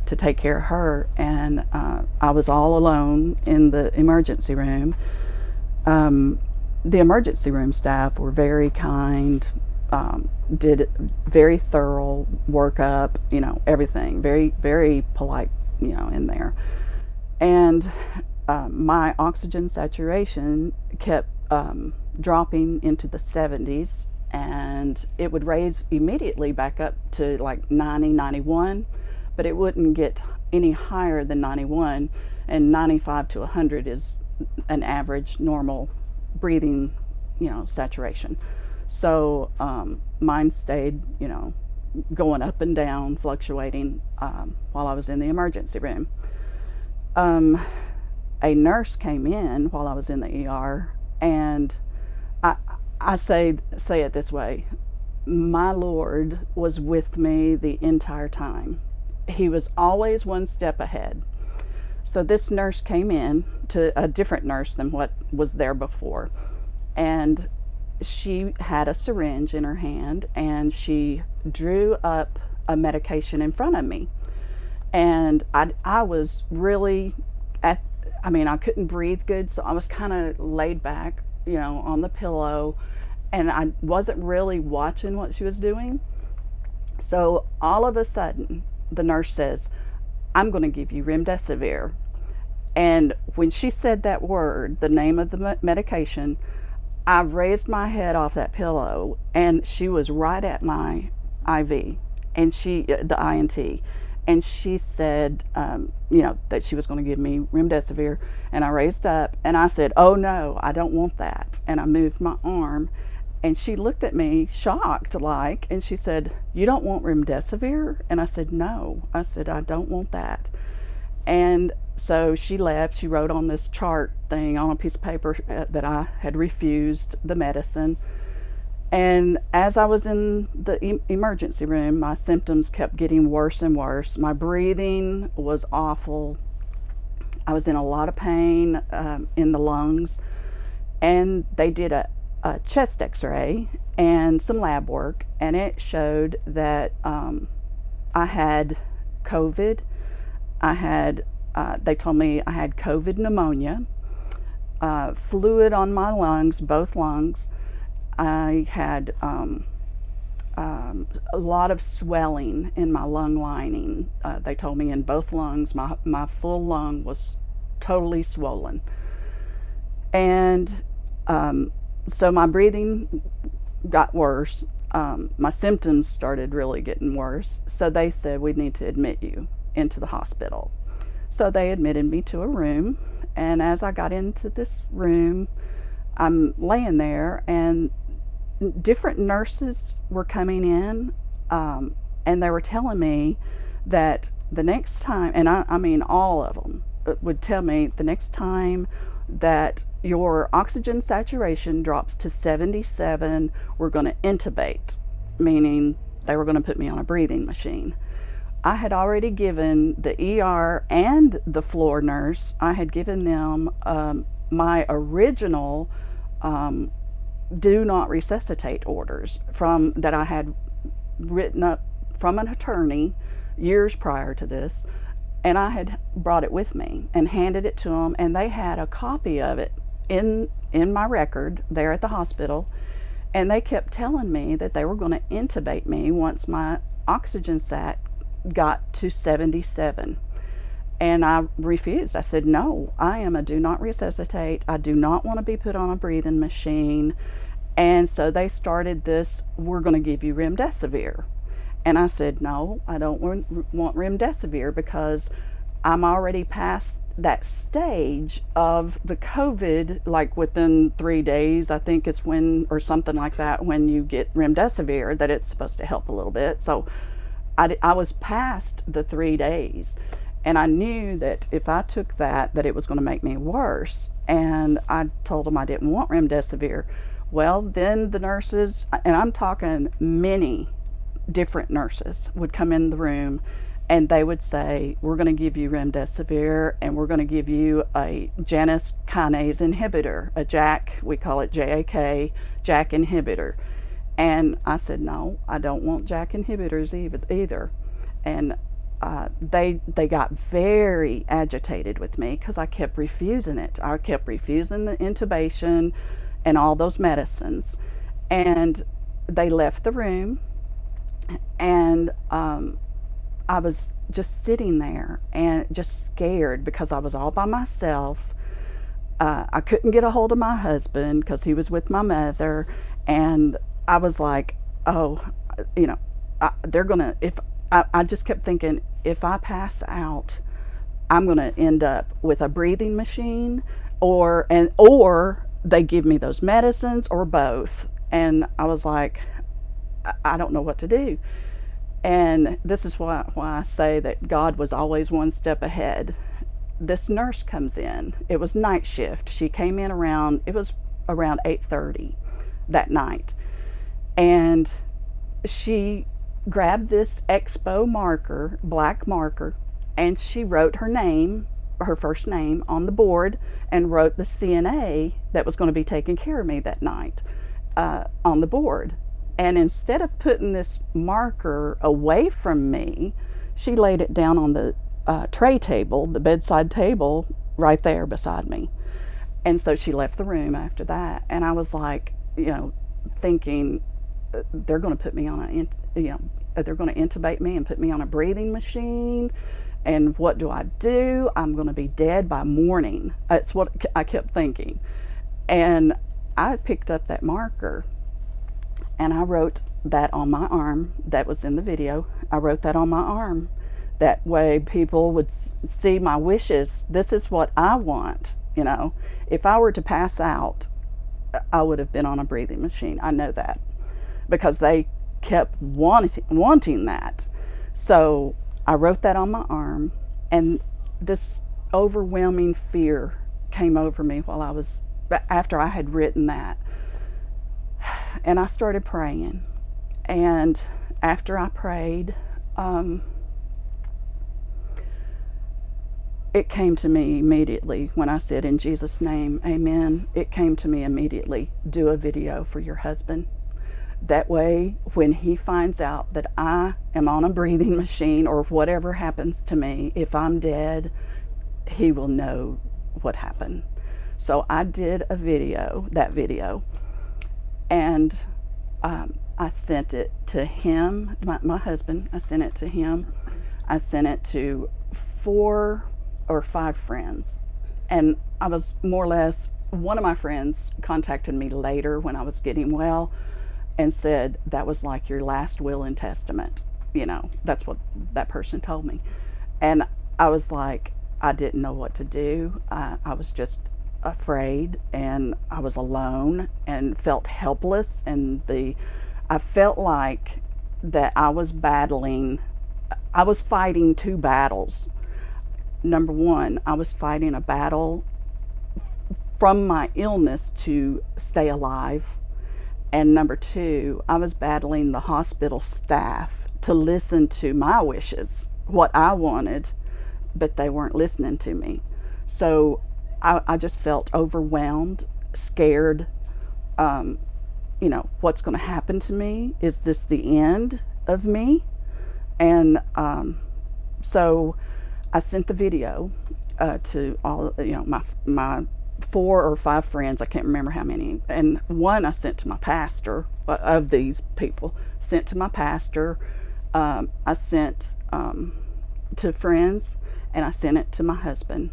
[SPEAKER 6] to take care of her, and I was all alone in the emergency room. The emergency room staff were very kind, did very thorough workup, everything, very, very polite, in there. And my oxygen saturation kept dropping into the 70s, and it would raise immediately back up to like 90, 91, but it wouldn't get any higher than 91, and 95 to 100 is an average normal breathing, saturation. So mine stayed, going up and down, fluctuating while I was in the emergency room. A nurse came in while I was in the ER, and I say it this way: my Lord was with me the entire time. He was always one step ahead. So this nurse came in, to a different nurse than what was there before, and she had a syringe in her hand, and she drew up a medication in front of me, and I was really I couldn't breathe good, so I was kind of laid back, on the pillow, and I wasn't really watching what she was doing. So all of a sudden, the nurse says, "I'm going to give you remdesivir." And when she said that word, the name of the medication, I raised my head off that pillow, and she was right at my IV, and the INT, and she said, that she was going to give me remdesivir, and I raised up, and I said, "Oh no, I don't want that," and I moved my arm, and she looked at me shocked, and she said, "You don't want remdesivir?" And I said, "No," I said, "I don't want that." And so she left. She wrote on this chart thing on a piece of paper that I had refused the medicine. And as I was in the emergency room, my symptoms kept getting worse and worse. My breathing was awful. I was in a lot of pain in the lungs. And they did a chest x-ray and some lab work, and it showed that I had COVID. They told me I had COVID pneumonia, fluid on my lungs, both lungs. I had a lot of swelling in my lung lining. They told me in both lungs, my full lung was totally swollen. And so my breathing got worse. My symptoms started really getting worse. So they said, "We need to admit you into the hospital." So they admitted me to a room, and as I got into this room, I'm laying there, and different nurses were coming in, and they were telling me that the next time, and I mean all of them would tell me, the next time that your oxygen saturation drops to 77, we're going to intubate, meaning they were going to put me on a breathing machine. I had already given the ER and the floor nurse, I had given them my original do not resuscitate orders that I had written up from an attorney years prior to this, and I had brought it with me and handed it to them, and they had a copy of it in my record there at the hospital, And they kept telling me that they were going to intubate me once my oxygen sat got to 77. And I refused. I said, no, I am a do not resuscitate. I do not want to be put on a breathing machine. And so they started this, we're going to give you remdesivir. And I said, no, I don't want remdesivir because I'm already past that stage of the COVID, like within 3 days, I think is when, or something like that, when you get remdesivir, that it's supposed to help a little bit. So I was past the 3 days. And I knew that if I took that it was going to make me worse. And I told them I didn't want remdesivir. Well, then the nurses, and I'm talking many different nurses, would come in the room and they would say, we're going to give you remdesivir and we're going to give you a Janus kinase inhibitor, a JAK, we call it JAK, JAK inhibitor. And I said, no, I don't want JAK inhibitors either. And they got very agitated with me because I kept refusing it. I kept refusing the intubation and all those medicines. And they left the room, and I was just sitting there and just scared because I was all by myself. I couldn't get a hold of my husband because he was with my mother, and I was like, oh, you know, they're gonna, if I just kept thinking, if I pass out, I'm going to end up with a breathing machine, or they give me those medicines, or both. And I was like, I don't know what to do. And this is why I say that God was always one step ahead. This nurse comes in. It was night shift. She came in around 8:30 that night. And she grabbed this expo marker, black marker, and she wrote her name, her first name, on the board, and wrote the CNA that was going to be taking care of me that night on the board. And instead of putting this marker away from me, she laid it down on the tray table, the bedside table, right there beside me. And so she left the room after that. And I was like, you know, thinking, they're going to put me on they're going to intubate me and put me on a breathing machine. And what do I do? I'm going to be dead by morning. That's what I kept thinking. And I picked up that marker and I wrote that on my arm. That was in the video. I wrote that on my arm. That way people would see my wishes. This is what I want. You know, if I were to pass out, I would have been on a breathing machine. I know that, because they kept wanting that. So I wrote that on my arm, and this overwhelming fear came over me after I had written that. And I started praying. And after I prayed, it came to me immediately when I said, in Jesus' name, amen. It came to me immediately, do a video for your husband. That way, when he finds out that I am on a breathing machine or whatever happens to me, if I'm dead, he will know what happened. So I did that video, and I sent it to him, my husband. I sent it to him. I sent it to 4 or 5 friends. And I was more or less, one of my friends contacted me later when I was getting well and said, that was like your last will and testament. You know, that's what that person told me. And I was like, I didn't know what to do. I was just afraid, and I was alone and felt helpless. And I felt like that I was fighting 2 battles. Number one, I was fighting a battle from my illness to stay alive. And number 2, I was battling the hospital staff to listen to my wishes, what I wanted, but they weren't listening to me. So I just felt overwhelmed, scared. You know, what's going to happen to me? Is this the end of me? And so I sent the video to all, you know, my 4 or 5 friends, I can't remember how many, and one I sent to my pastor, of these people, sent to my pastor. I sent to friends, and I sent it to my husband.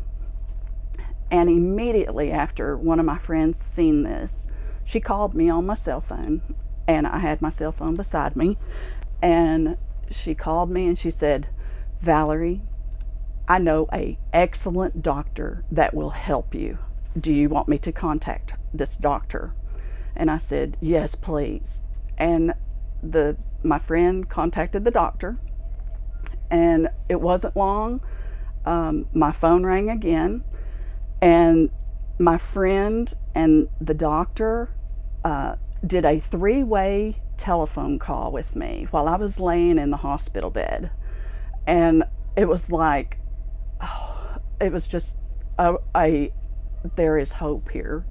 [SPEAKER 6] And immediately after one of my friends seen this, she called me on my cell phone, and I had my cell phone beside me, and she called me and she said, "Valerie, I know an excellent doctor that will help you. Do you want me to contact this doctor?" And I said, "Yes, please." And my friend contacted the doctor, and it wasn't long. My phone rang again, and my friend and the doctor did a 3-way telephone call with me while I was laying in the hospital bed. And it was like, it was just there is hope here.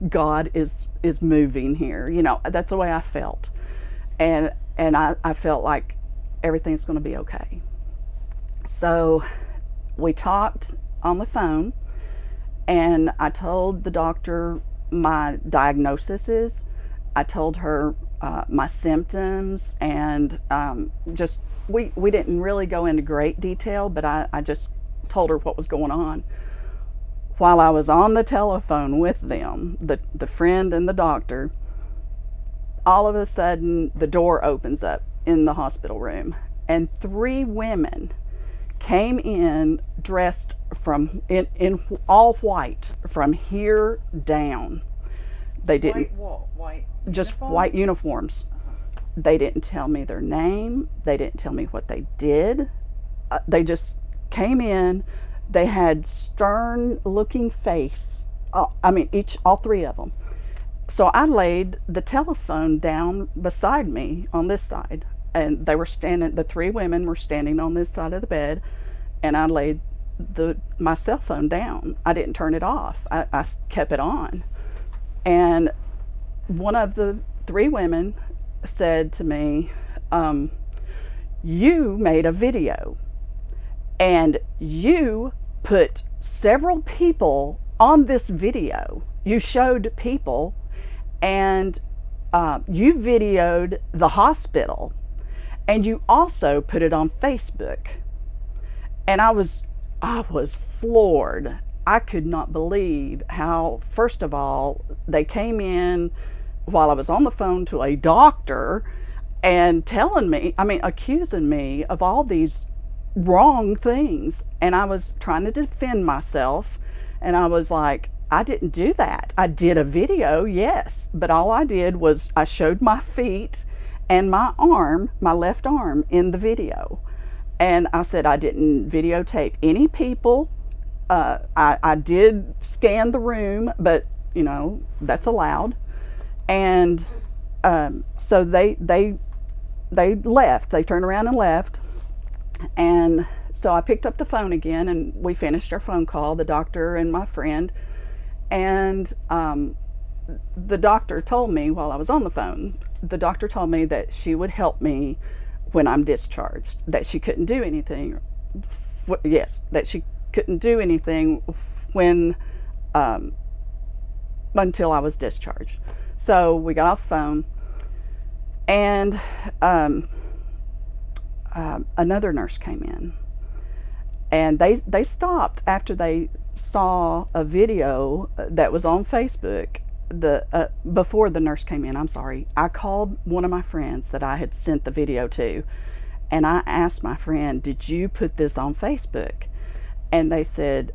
[SPEAKER 6] God is moving here. That's the way I felt. And I felt like everything's going to be okay. So we talked on the phone, and I told the doctor my diagnosis. I told her my symptoms, and just we didn't really go into great detail, but I just told her what was going on. While I was on the telephone with them, the friend and the doctor, all of a sudden the door opens up in the hospital room, and 3 women came in dressed in all white from here down. They didn't.
[SPEAKER 2] White what? White
[SPEAKER 6] just
[SPEAKER 2] uniform?
[SPEAKER 6] White uniforms. They didn't tell me their name. They didn't tell me what they did. They just came in. They had stern-looking face. All 3 of them. So I laid the telephone down beside me on this side, and they were standing. The 3 women were standing on this side of the bed, and I laid my cell phone down. I didn't turn it off. I kept it on. And one of the 3 women said to me, "You made a video, and you put several people on this video. You showed people, and you videoed the hospital, and you also put it on Facebook." And I was floored. I could not believe how, first of all, they came in while I was on the phone to a doctor and accusing me of all these wrong things. And I was trying to defend myself, and I was like, I didn't do that. I did a video, yes, but all I did was I showed my feet and my arm, my left arm, in the video. And I said I didn't videotape any people. I did scan the room, but that's allowed. And so they left. They turned around and left. And so I picked up the phone again, and we finished our phone call, the doctor and my friend. And the doctor told me while I was on the phone, the doctor told me that she would help me when I'm discharged, that she couldn't do anything. Yes, that she couldn't do anything when until I was discharged. So we got off the phone, and another nurse came in, and they stopped after they saw a video that was on Facebook. Before the nurse came in, I called one of my friends that I had sent the video to, and I asked my friend, "Did you put this on Facebook?" And they said,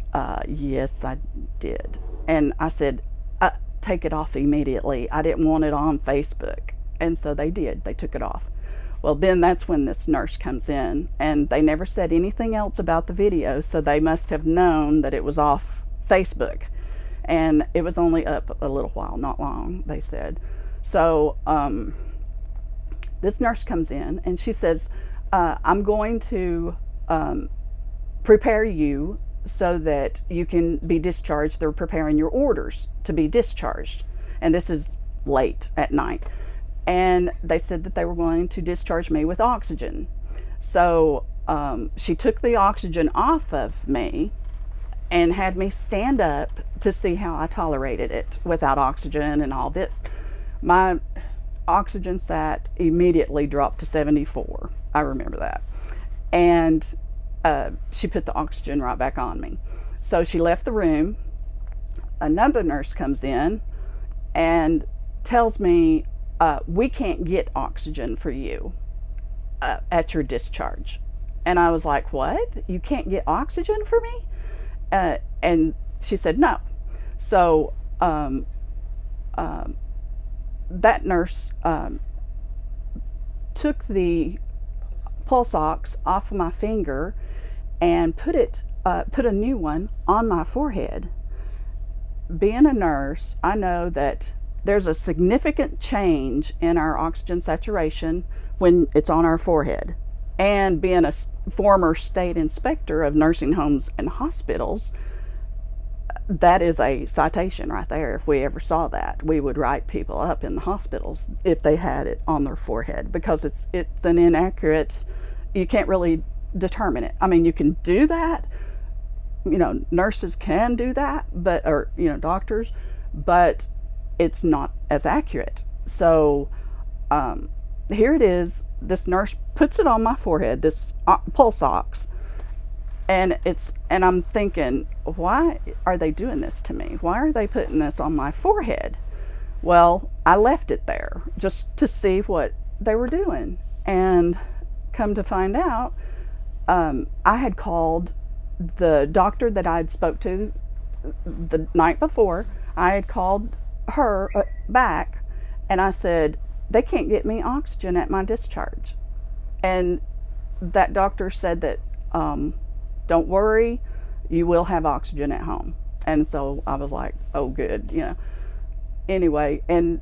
[SPEAKER 6] "Yes, I did." And I said, "Take it off immediately. I didn't want it on Facebook." And so they did. They took it off. Well, then that's when this nurse comes in, and they never said anything else about the video, so they must have known that it was off Facebook. And it was only up a little while, not long, they said. So this nurse comes in, and she says, "I'm going to prepare you so that you can be discharged. They're preparing your orders to be discharged." And this is late at night. And they said that they were going to discharge me with oxygen. So she took the oxygen off of me, and had me stand up to see how I tolerated it without oxygen and all this. My oxygen sat immediately dropped to 74. I remember that. And she put the oxygen right back on me. So she left the room. Another nurse comes in and tells me, we can't get oxygen for you at your discharge. And I was like, what? You can't get oxygen for me? And she said, no. So that nurse took the pulse ox off of my finger and put a new one on my forehead. Being a nurse, I know that there's a significant change in our oxygen saturation when it's on our forehead. And being a former state inspector of nursing homes and hospitals, that is a citation right there. If we ever saw that, we would write people up in the hospitals if they had it on their forehead, because it's an inaccurate, you can't really determine it. I mean, you can do that, nurses can do that, but, or, doctors, but it's not as accurate. So here it is, this nurse puts it on my forehead, this pulse ox, and I'm thinking, why are they doing this to me? Why are they putting this on my forehead? Well, I left it there just to see what they were doing, and come to find out, I had called the doctor that I had spoke to the night before. I had called her back, and I said, they can't get me oxygen at my discharge. And that doctor said that, don't worry, you will have oxygen at home. And so I was like, oh, good, Anyway, and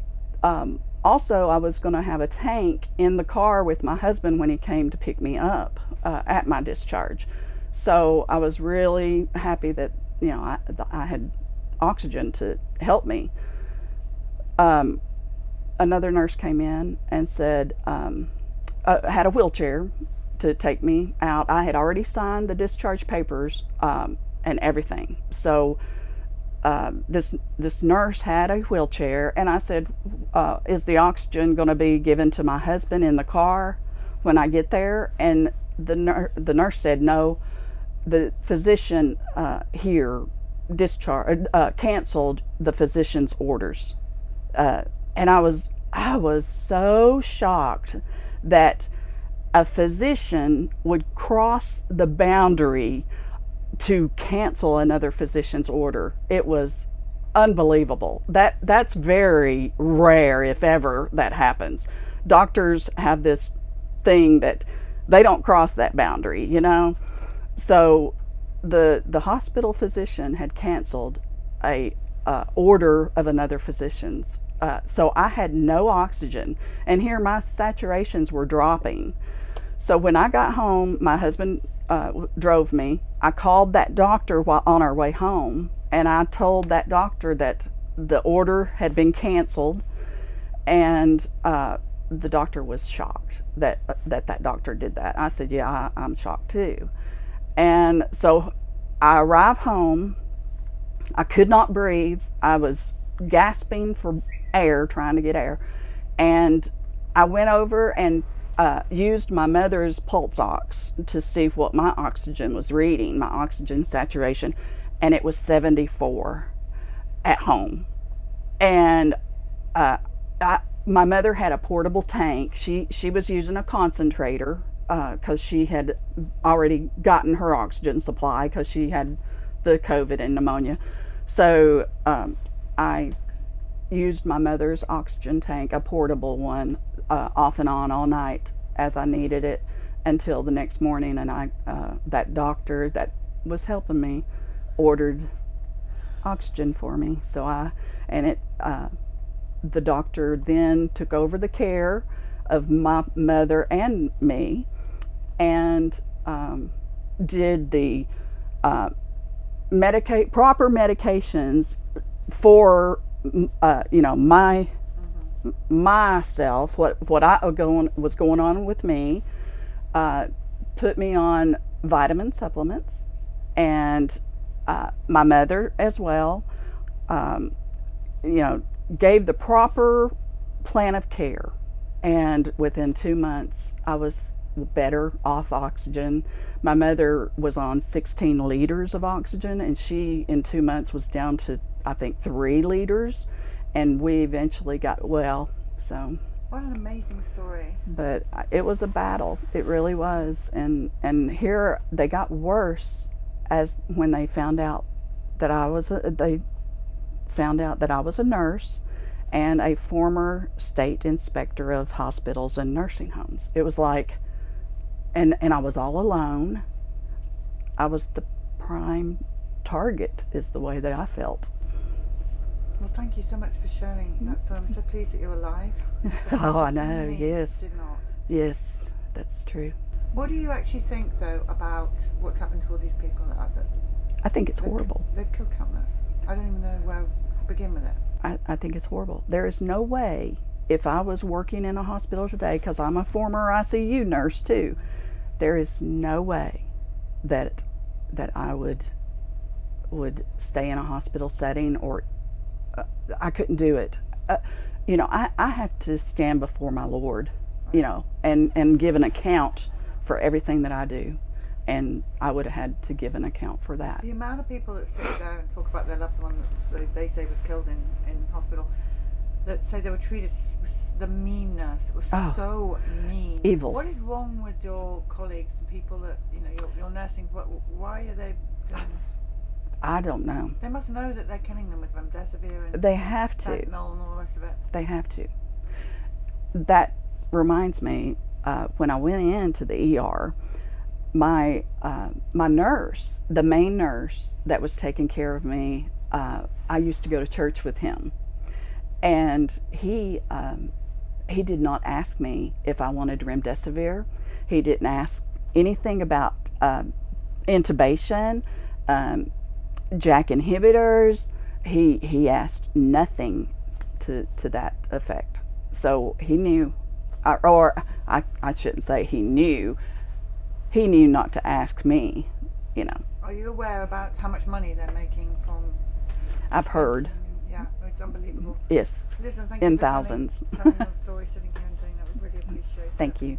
[SPEAKER 6] also I was going to have a tank in the car with my husband when he came to pick me up at my discharge. So I was really happy that, I had oxygen to help me. Another nurse came in and said, had a wheelchair to take me out. I had already signed the discharge papers and everything. So this nurse had a wheelchair, and I said, is the oxygen going to be given to my husband in the car when I get there? And the nurse said, no, the physician here canceled the physician's orders. And I was so shocked that a physician would cross the boundary to cancel another physician's order. It was unbelievable. That's very rare, if ever that happens. Doctors have this thing that they don't cross that boundary, So the hospital physician had canceled a order of another physician's. So I had no oxygen, and here my saturations were dropping. So when I got home, my husband drove me. I called that doctor while on our way home, and I told that doctor that the order had been canceled, and the doctor was shocked that doctor did that. I said, yeah, I'm shocked too. And so I arrived home. I could not breathe. I was gasping for air, trying to get air. And I went over and used my mother's pulse ox to see what my oxygen was reading, my oxygen saturation, and it was 74 at home. And my mother had a portable tank. She was using a concentrator because she had already gotten her oxygen supply because she had the COVID and pneumonia. So I used my mother's oxygen tank, a portable one, off and on all night as I needed it until the next morning. And that doctor that was helping me ordered oxygen for me. So the doctor then took over the care of my mother and me, and did the proper medications for myself, what was going on with me, put me on vitamin supplements, and my mother as well, gave the proper plan of care. And within 2 months, I was better off oxygen. My mother was on 16 liters of oxygen, and she, in 2 months, was down to, I think, 3 liters. And we eventually got well, so.
[SPEAKER 2] What an amazing story.
[SPEAKER 6] But it was a battle. It really was. And here they got worse as when they found out that I was a nurse and a former state inspector of hospitals and nursing homes. It was like, and I was all alone. I was the prime target, is the way that I felt.
[SPEAKER 2] Well, thank you so much for sharing that story. I'm so pleased that you're alive.
[SPEAKER 6] Oh, I know, yes.
[SPEAKER 2] Did not.
[SPEAKER 6] Yes, that's true.
[SPEAKER 2] What do you actually think, though, about what's happened to all these people?
[SPEAKER 6] I think it's horrible.
[SPEAKER 2] They've killed countless. I don't even know where to begin with it.
[SPEAKER 6] I think it's horrible. There is no way, if I was working in a hospital today, because I'm a former ICU nurse too, there is no way that I would stay in a hospital setting, or I couldn't do it. I have to stand before my Lord, and give an account for everything that I do. And I would have had to give an account for that.
[SPEAKER 2] The amount of people that sit there and talk about their loved one that they say was killed in hospital, that say they were treated with the meanness. It was so mean.
[SPEAKER 6] Evil.
[SPEAKER 2] What is wrong with your colleagues and people that, your nursing, why are they doing this?
[SPEAKER 6] I don't know.
[SPEAKER 2] They must know that they're killing them with remdesivir and
[SPEAKER 6] they have to.
[SPEAKER 2] fentanyl and all the rest of it.
[SPEAKER 6] They have to. That reminds me, when I went into the ER, my nurse, the main nurse that was taking care of me, I used to go to church with him, and he did not ask me if I wanted remdesivir. He didn't ask anything about intubation, JAK inhibitors. He asked nothing to that effect. So he knew, or I shouldn't say he knew. He knew not to ask me,
[SPEAKER 2] Are you aware about how much money they're making from?
[SPEAKER 6] I've heard.
[SPEAKER 2] Yeah, it's unbelievable.
[SPEAKER 6] Yes.
[SPEAKER 2] Listen, thank
[SPEAKER 6] In
[SPEAKER 2] you for
[SPEAKER 6] thousands.
[SPEAKER 2] telling your story, sitting here and doing that. We really appreciate it.
[SPEAKER 6] Thank you.